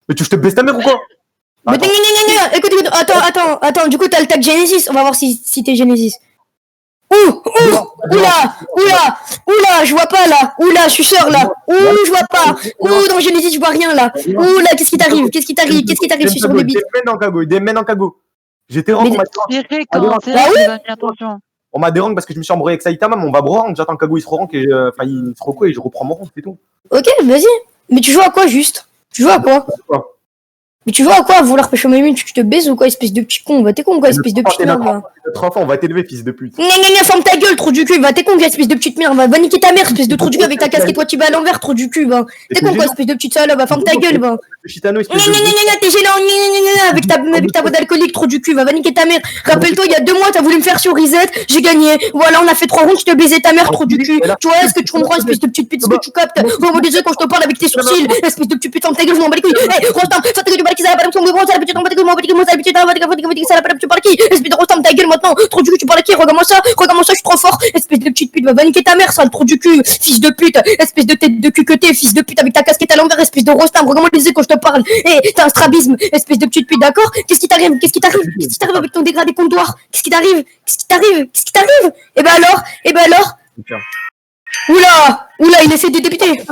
Mais tu veux que je te baisse ta mère ou quoi? Mais Attends. écoute, attends, du coup t'as le tag Genesis, on va voir si t'es Genesis. Oula, je vois pas là. Oula, je suis sûr là. Je vois pas. Dans Genesis, je vois rien là. Là, qu'est-ce qui t'arrive? Je suis sur le beat. Des mènes en cago. J'étais rang, on m'a dérang parce que je me suis embrouillé avec Saitama, mais on va bro, j'attends Kago il se re-rank et il se reco et je reprends mon rang, c'est tout. Ok, vas-y. Mais tu joues à quoi juste? Tu joues à quoi? Mais tu vois à quoi vouloir pêcher mes mines? Tu te baises ou quoi, espèce de petit con? Va t'es con quoi, espèce de petite merde là. Notre enfant, on va t'élever, fils de pute. Ferme ta gueule, trou du cul, va t'es con, espèce de petite merde, va niquer ta mère, espèce de trou du cul avec ta casquette, toi tu vas à l'envers, trou du cul, va. T'es con quoi, espèce de petite salope, va ferme ta gueule, va. T'es gênant, avec ta voix d'alcoolique, trou du cul, va niquer ta mère. Rappelle-toi, il y a 2 mois, t'as voulu me faire sur Reset, j'ai gagné. Voilà, on a fait 3 rounds, je te baisais ta mère, trou du cul. Tu vois, est-ce que tu comprends, espèce de petite pute, ce que tu captes? Vraiment désolé quand je te parle avec tes sourcils, espèce de petite pute, ferme ta gueule, je m'en bats les couilles. Hey, Rostam, ça te gueule du balai qui s'arrête, ça la petite, on va te gueule, tu parles qui? Espèce de Rostam, ta gueule maintenant, trou du cul, tu parles qui? Regarde-moi ça, je suis trop fort, espèce de petite pute, va niquer ta mère, sale trou du cul, fils de pute, espèce de tête de cul que t'es, fils de pute avec ta casquette à l'envers, espèce de Rostam, regarde-moi les yeux quand je te parle, t'as un strabisme, espèce de petite pute, d'accord? Qu'est-ce qui t'arrive avec ton dégradé comptoir? Qu'est-ce qui t'arrive? Eh ben alors? Oula, il essaie de débiter.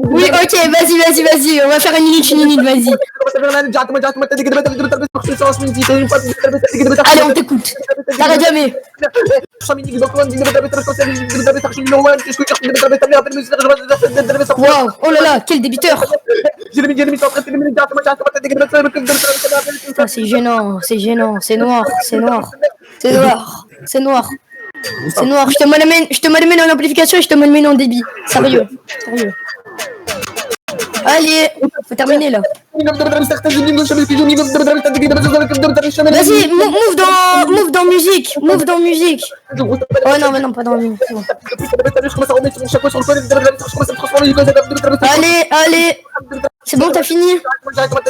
Oui, ok, vas-y, on va faire une minute, vas-y. Allez, on t'écoute. T'arrêtes jamais. Wow, oh là là, quel débiteur. C'est gênant, c'est noir. Je te malmène en amplification et je te malmène en débit. Sérieux. Allez, faut terminer là. Vas-y, move dans musique. Oh non, pas dans musique. Allez. C'est bon, t'as fini? D'accord,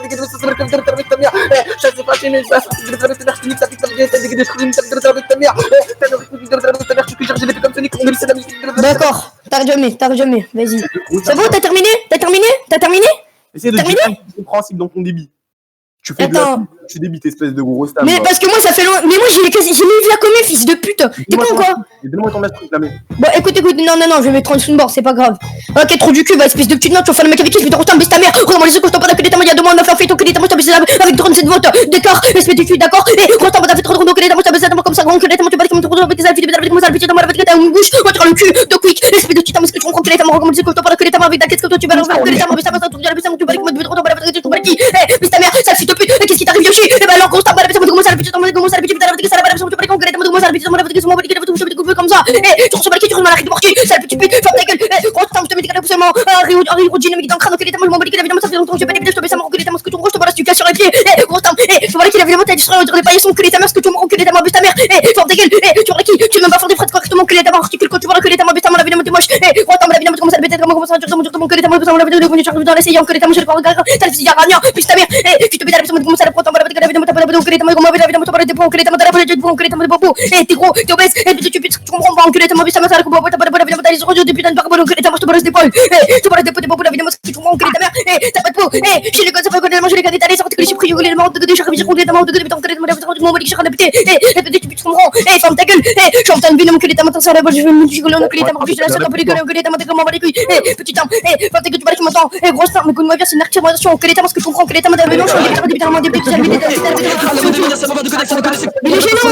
t'as jamais, vas-y. C'est bon, t'as terminé? Essaye de dire compréhensible dans ton débit. Tu fais tu débites, espèce de gros stam. Mais parce que moi ça fait longtemps. Mais moi j'ai mis vu la commune, fils de pute. T'es con quoi? Donne-moi ton masque, la mets. Bon écoute, non, je vais mettre 30 sous le bord, c'est pas grave. Ok, trop du cul, va espèce de petite note, tu vas faire le mec avec qui je vais te retomber, baisse ta mère. Regarde-moi les yeux quand je t'en parle, il y a 2 mois on a fait un fait, moi je t'ai baissé avec 37 votes d'écart, espèce de cul, d'accord? Et quand t'as fait trop de moi je t'ai baissé comme ça, grand cul, tu vas comme trop avec tes alphes, avec moi, alphes, moi, avec ta bouche, moi tu le cul, de quick, espèce de petite parce que tu comprends que les tamars, regarde les yeux quand je t'en parle, que les tamars avec ta caisse que toi tu vas l'envers, que les tamars, mais ça va, tu vas tu vas avec moi, tu vas avec tu vas qui? Baisse ta mère, sale fille de pute, qu'est-ce qui t'arrive, Yoshi? Et ben alors, quand t'as pas la personne, comment ça, la petite, ça la personne, tu vas comme ça, tu reçois tu reçois la règle de mortier, sale petite pute, ferme ta gueule, gros temps, je te mets des canapes seulement, Rio dynamique dans le crâne, ok, les tamars, je m'en bats les évidemment, ça fait longtemps que j'ai pas débuté, je te baisse à mon que les tamars, ce que tu me je te balance du casse sur les pieds, gros temps, je vois qu'il a évidemment, t'as dit sur les paillasson, que les tamars, ce que tu me que les tamars, baisse ta mère, ferme ta gueule, tu vois qui, tu veux même pas faire des phrases correctement, que les tamars, articule quand tu vois que les tamars, baisse ta mère, évidemment, t'es moche, gros temps, évidemment, tu commences à le bêter, comment ça, directement, que les tamars, baisse ta mère, évidemment, tu dans l'essayant, que les tamars, je le corps, t'as le physique, rien, puis ta mère, tu te bêtes à la personne, comment ça, le prend, évidemment, t'as pas que les tamars, évidemment, t'as pas des points, que les tamars, t'as pas des points, que les tamars, des pompons, t'es gros, t'es obèse, tu comprends pas, que les tamars, baisse ta mère, t'as pas évidemment, t'as les audios, des putains de barbelons, que les tamars, je te balance des poils, tu balance des poils, évidemment, tu comprends, que les tamars, t'as pas de peau, j'ai les gosses, ça fait que manger les gars d'étaler, sortir que les chiffres, les morts, de je révise, les tamars, de les tamars, je râle pété, tu comprends, ferme ta gueule, je suis en train de binôme, que les tamars, ça la balle, je vais me gigoler, que les tamars, je la salle, que les tamars, t'es comment, les couilles, petit temps, ferme ta gueule, tu parles qui m'entend, grosse temps, mais moi, c'est une accélération, que les tamars, ce que tu comprends, que les tamars, des mélanges, des tamars, des petits, mais il est gênant.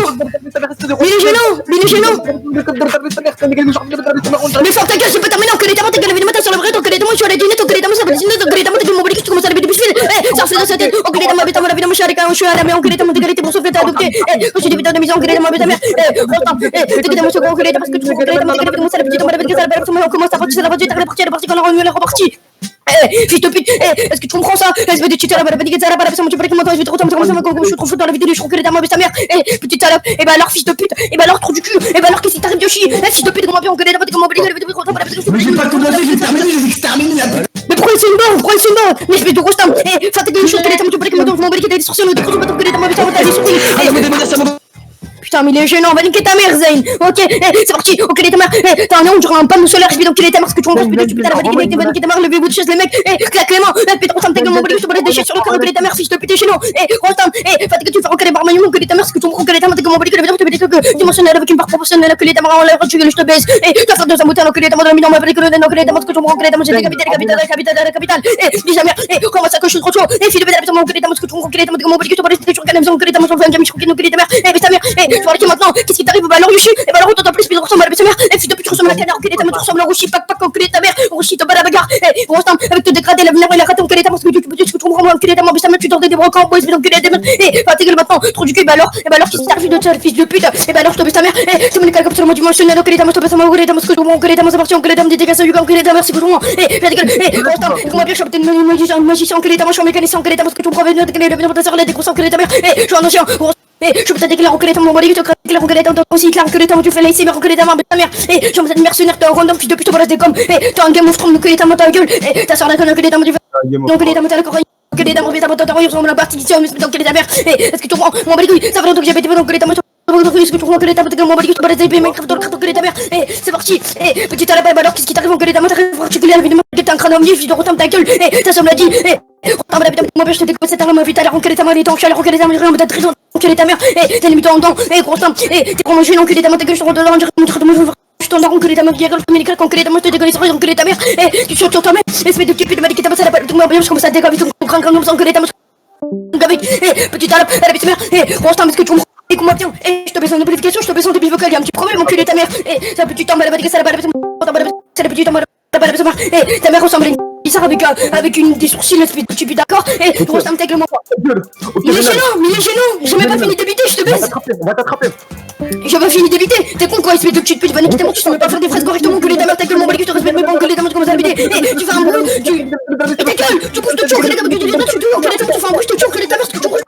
Mais ferme ta gueule, c'est pas terminé, que les tamars, t'es évidemment, t'as sur le vrai, que les tamars, je suis à la dîner, que les tamars, ça va dîner, que les tamars, t'es mon tu commences à lever du fil, ça refait dans sa tête, que les tamars, évidemment, je suis à la maison, que les tamars, d'égalité pour sauver, t'as adopté, je suis des putains de maison, que les tamars, ta mère, que les tamars, que les tamars, parce que tu comprends, que les tamars, commence à la petite, on commence à partir, elle est partie, elle est repartie. Fils de pute, est-ce que tu comprends ça? Espèce de cheater, la badique, la balade, tu peux comment toi, je vais te retourner, je suis trop fou dans la vidéo, je crois que les dames, ta mère, petite salope, et bah alors, fils de pute, et bah alors, trou du cul, et bah alors, qu'est-ce qui t'arrive, Yoshi? Fils de pute, comment bien, on connaît la badique, comment on mais j'ai pas commencé, j'ai terminé, je vais exterminer la pute. mais pourquoi c'est une barre, mais je vais te rostam, fais tes gueules, je te les dames, tu peux comment je m'en bats les sorciers, le décroche, que les dames, t'as des souris, Putain, mais il est gênant, va niquer ta mère, Zayn. Ok, c'est parti, enculé ta mère. T'as un néon, on dirait un panneau solaire, je vais enculer ta mère, ce que tu rencontres, putain, tu putain, va niquer ta mère, levez-vous de chaise, les mecs. Claque les mains, putain, on ta gueule, mon bolide, je te balade des chiens sur le corps, enculé ta mère, fils de pute, chez nous. Rostand, fatigue que tu fais enculer par maniement, enculé ta mère, ce que tu rencontres, enculé ta mère, mon bolide, je te balade des trucs dimensionnels avec une part proportionnelle, enculé ta mère, en l'air, je te baise. Ta frère de sa moutarde, enculé ta mère, dans ma pellicule, enculé ta mère, ce que tu rencontres, enculé ta mère, j'ai décapité, la capitale. Dis jamais, comment ça que je suis trop chaud, fils de pute, enculé ta mère, ce que tu rencontres, enculé ta mère, mon bolide, je te balade des trucs, enculé ta mère, je suis enculé ta mère, mais ta mère, tu vois qui maintenant, qu'est-ce qui t'arrive, bah alors Yoshi, et bah alors t'entends plus, mais tu ressembles à ta mère, fils de pute, tu ressembles à la canard, enculé ta mère, tu ressembles à Roshi, pack, enculé ta mère, Roshi, te bat la bagarre, Rostand, avec te dégrader, la vénère, et la rate, enculé ta mère, ce que tu comprends, enculé ta mère, mais tu dors des brocants, boys, mais enculé ta mère, fatigue maintenant, trop du cul, bah alors, qu'est-ce qui t'arrive de ça, fils de pute, et bah alors je te baisse ta mère, c'est mon école absolument dimensionnel, enculé ta mère, je te baisse ta mère, enculé ta mère, ce que je comprends, enculé ta mère, c'est parti, enculé ta mère, dédégage ça, enculé ta mère, c'est que je comprends, Rostand, comment bien, je suis peut-être magicien, enculé ta mère, je suis mécanicien, enculé ta mère, ce que tu comprends, ta sœur, les décroissants, enculé ta mère, je suis un ancien, je peux te déclarer enculé ta mère, mon bolide, je te déclare enculé ta mère, aussi, clair, enculé ta mère, tu fais l'aimer, enculé ta mère, ta mère, je suis un mercenaire, t'es un random, fils de pute, balance des coms, t'as un game of thrones, enculé ta mère, ta gueule, ta sœur, la conne, enculé ta mère, tu fais, enculé ta mère, t'as la corée. Enculé ta mère, ta mère, ressemble à la partie d'ici, mais enculé ta mère, est-ce que tu comprends, mon bolide, ça fait longtemps que j'ai pété, enculé ta mère, est-ce que tu comprends, enculé ta mère, mon bolide, tu balance des épées, Minecraft, enculé ta mère, c'est parti, petite à la balle, alors qu'est-ce qui t'arrive, enculé ta mère, t'arrives particulier, évidemment, t'es un crâne omnif, je te retente ta gueule, ta somme l'a dit, moi je te découvre cette arme vite à l'air enculé ta mère, les temps, je suis allé enculé ta mère, rien, peut-être raison, enculé ta mère, t'es limité en temps, gros temps, t'es vraiment gênant, enculé ta mère, ta gueule, je te rends de l'ordre, je t'en ai enculé ta mère, qui a gueule, médical, enculé ta mère, je te décolle, enculé ta mère, tu sautes sur ta mère, espèce de type de mec qui t'a passé la balle, tout le monde, je commence à décoller, ton crâne, enculé ta mère, petite à la petite mère, gros temps, est-ce que tu comprends? Écoute-moi bien, je te baisse en amplification, je te baisse en débit vocal, y'a un petit problème, enculé ta mère, c'est la petite temps, elle va dégueuler, c'est la petite temps, ta mère ressemble à une bizarre avec des sourcils, espèce de type, d'accord, gros temps, t'es il est gênant, j'ai même pas fini d'éviter, je te baisse. On va t'attraper. J'ai pas fini d'éviter, t'es con quoi, espèce de petite pute, va niquer ta mère, tu sais même pas faire des phrases correctement, que les ta mère, ta gueule, mon bolide, je te respecte même pas, que les ta mère, tu commences à habiter, tu fais un bruit, ta gueule, du coup je te tue, que les ta mère, tu fais un bruit, je te tue, que les ta mère, tu fais ta mère,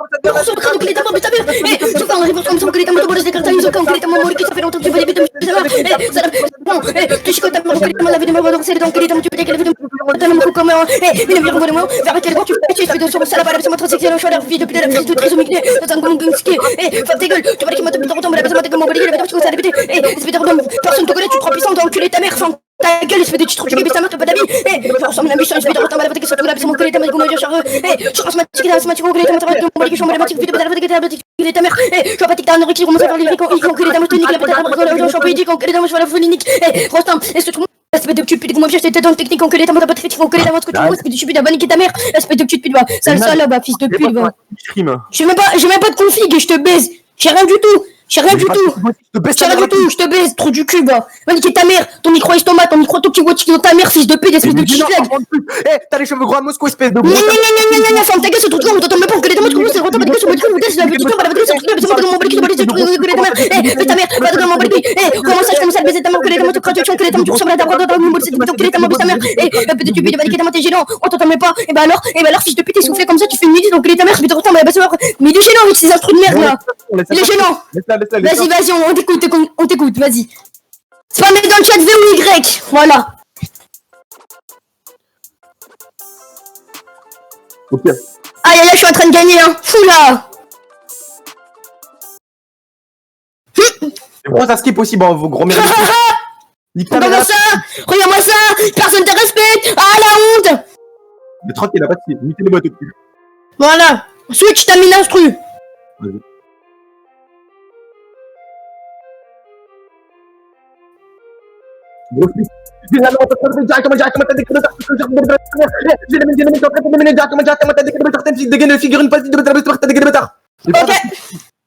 mais ta mère, tu fais un réponse comme ça, que les ta mère, tu des cartes à l'isocam, que les ta mère, mon ça fait longtemps que tu vas éviter de ta mère, tu chicotes ta mère, que les ta mère, la vie de ma voix, donc c'est les dents, que les ta mère, tu peux décaler, t'as le mot comme mais ne viens pas de moi, vers quel bord tu fais de sur ça la balle, c'est moi transsexuel, je suis à la vie depuis la fille de trisomique, t'as un gong ski, ferme tes gueules, tu vas dire qu'il m'a tapé dans la base, mon bolide, tu commences à répéter, personne te connaît, tu te crois puissant, t'as enculé ta mère, ferme ta gueule, espèce de petit truc, tu baisses ta mère, t'as pas d'amis, je ressemble à un méchant, espèce de retard, malade, sur tout là, c'est mon collègue, ta mère, comment dire, charreux, je rase ma tique, mon collègue, mon bolide, je suis en mathématique, vite, ta mère, je vois pas que t'as un anorexie, commence à faire les ricots, enculé ta mère, tonique, la pétale, je suis en politique, enculé ta mère, je vois la phonique, Rostam, est-ce que tout le monde espèce de petite pute, comment j'étais dans le technique, enculé ta mère, t'as pas de critique, enculé ta mère, ce que tu vois, espèce de stupide, va niquer ta mère, espèce de petite pute, va, sale là-bas, fils de pute, va. J'ai même pas de config et je te baise, j'ai rien du tout. J'ai rien du tout, je te baise, trou du cul, va niquer ta mère, ton micro estomac, ton micro tokiwatch dans ta mère, fils de pute, espèce de petit flag. T'as les cheveux gros à Moscou, espèce de gros. Ferme ta gueule, ce truc-là, on t'entend même pas, enculé ta mère, c'est retard, pas de gueule, sur votre gueule, c'est la petite tombe, la petite tombe, c'est moi mon bolide, c'est tout, enculé ta mère, fais ta mère, va dans mon bolide, comment ça, je commence à baiser ta mère, enculé ta mère, tu craches, enculé ta mère, tu ressembles à ta brode dans mon bolide, c'est enculé ta mère, ta mère, la petite pute, va niquer ta mère, t'es gênant, on t'entend même pas, et bah alors, fils de pute, t'es soufflé comme ça, tu fais une minute, enculé ta mère, je vais te retourner, mais il est gênant avec ces instruments de merde là, il est gênant. Vas-y, on t'écoute, vas-y. Spammez dans le chat V ou Y, voilà. Ok. Aïe, je suis en train de gagner, hein. Fou là. Et pourquoi ça skip aussi, vos gros mérites? Regarde-moi ça, personne te respecte. Ah, la honte. Mais tranquille, il a pas de skip, mettez les boîtes au cul. Voilà, switch, t'as mis l'instru. Vas-y.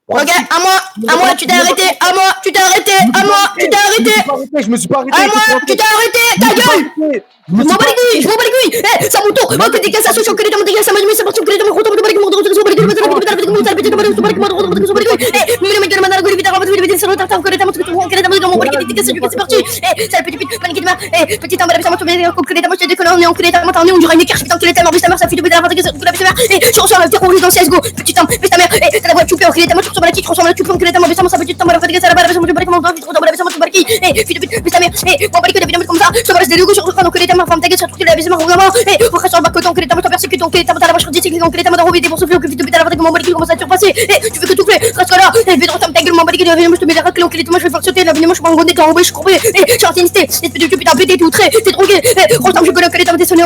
Ok, à moi, tu t'es arrêté, Je me suis pas arrêté. À moi, tu t'es arrêté, ta gueule. Je m'en bats les couilles, c'est à mon tour. Ok, dégage ça, que les dames dégagent ça, c'est parti, que les dames retournent, transforme la tique, transforme la tube, enculé ta main, baisse ça petite, ta main, la fatigue, ça la balle, baisse moi, tu barres comment on doit, vite, on va baisser moi, tu barres qui, fille de pute, baisse ta mère, on va écouter évidemment comme ça, je te reste des logos sur le crâne, enculé ta main, femme ta gueule, ça trouve la baisse ma, regarde-moi, on reste sur le bas côté, enculé ta main, je te persécute, enculé ta main, t'as la vache redite, enculé ta main, dans des bons souffles, fille de pute, à la fatigue, mon balique, commence à te surpasser, tu fais que tout fait, reste là, fais dans ta gueule, mon balique, je te mets la raclée, enculé ta main, je vais faire sauter, là, évidemment, je suis pas en gondé, t'es enrobé, je suis courbé, j'ai antinisté, espèce de pute, t'es outré, t'es drogué, je connais enculé ta main, t'es sonné,